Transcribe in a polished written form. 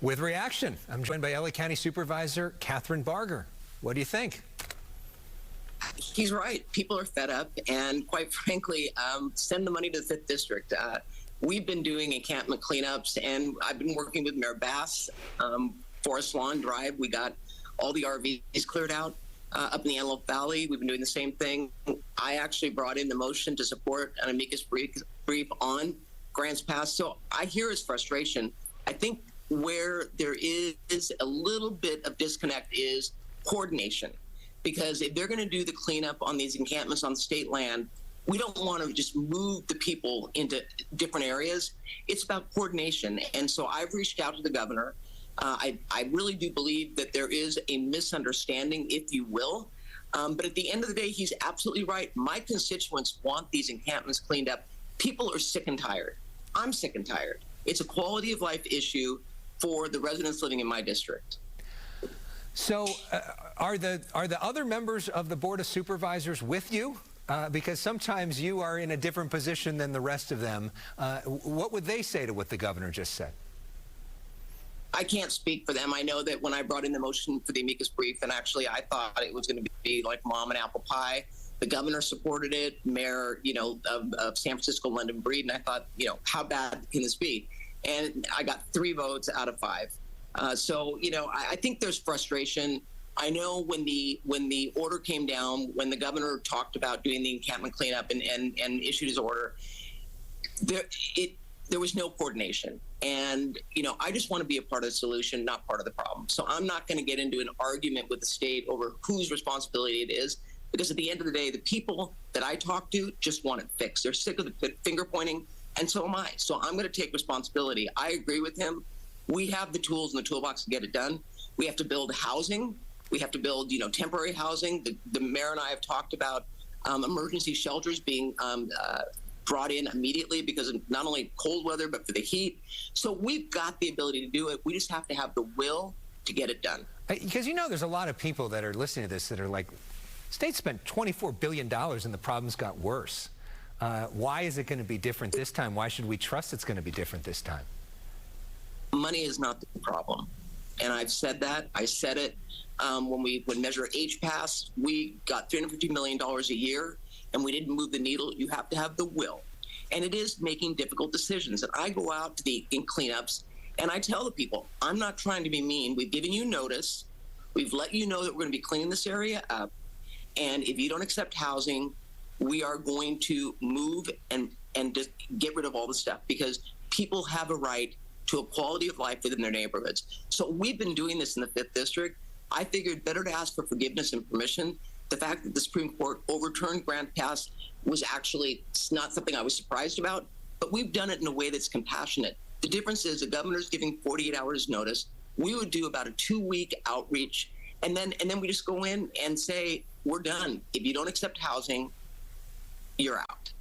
With reaction, I'm joined by LA County Supervisor Kathryn Barger. What do you think? He's right. People are fed up, and quite frankly, send the money to the 5th District. We've been doing encampment cleanups, and I've been working with Mayor Bass. Forest Lawn Drive, we got all the RVs cleared out. Up in the Antelope Valley, we've been doing the same thing. I actually brought in the motion to support an amicus brief on Grants Pass. So I hear his frustration. I think where there is a little bit of disconnect is coordination. Because if they're going to do the cleanup on these encampments on state land, we don't want to just move the people into different areas. It's about coordination. And so I've reached out to the governor. I really do believe that there is a misunderstanding, if you will. But at the end of the day, he's absolutely right. My constituents want these encampments cleaned up. People are sick and tired. I'm sick and tired. It's a quality of life issue for the residents living in my district. So are the other members of the Board of Supervisors with you? Because sometimes you are in a different position than the rest of them. What would they say to what the governor just said? I can't speak for them. I know that when I brought in the motion for the amicus brief, and actually I thought it was going to be like mom and apple pie, the governor supported it, Mayor, of San Francisco, London Breed, and I thought, how bad can this be? And I got 3 votes out of 5. So, I think there's frustration. I know when the order came down, when the governor talked about doing the encampment cleanup and issued his order, there was no coordination. And, I just want to be a part of the solution, not part of the problem. So I'm not going to get into an argument with the state over whose responsibility it is, because at the end of the day, the people that I talk to just want it fixed. They're sick of the finger pointing, and so am I. So I'm going to take responsibility. I agree with him. We have the tools in the toolbox to get it done. We have to build housing. We have to build, temporary housing. The mayor and I have talked about emergency shelters being brought in immediately because of not only cold weather, but for the heat. So we've got the ability to do it. We just have to have the will to get it done. Because there's a lot of people that are listening to this that are like, state spent $24 billion and the problems got worse. Why is it going to be different this time? Why should we trust it's going to be different this time? Money is not the problem. And I've said that. I said it when we would measure HPAS. We got $350 million a year, and we didn't move the needle. You have to have the will. And it is making difficult decisions. And I go out to the cleanups, and I tell the people, I'm not trying to be mean. We've given you notice. We've let you know that we're going to be cleaning this area up. And if you don't accept housing, we are going to move and just get rid of all the stuff, because people have a right to a quality of life within their neighborhoods. So we've been doing this in the 5th District. I figured better to ask for forgiveness and permission. The fact that the Supreme Court overturned Grants Pass was actually not something I was surprised about, but we've done it in a way that's compassionate. The difference is the governor's giving 48 hours notice. We would do about a 2-week outreach, and then we just go in and say, we're done. If you don't accept housing, you're out.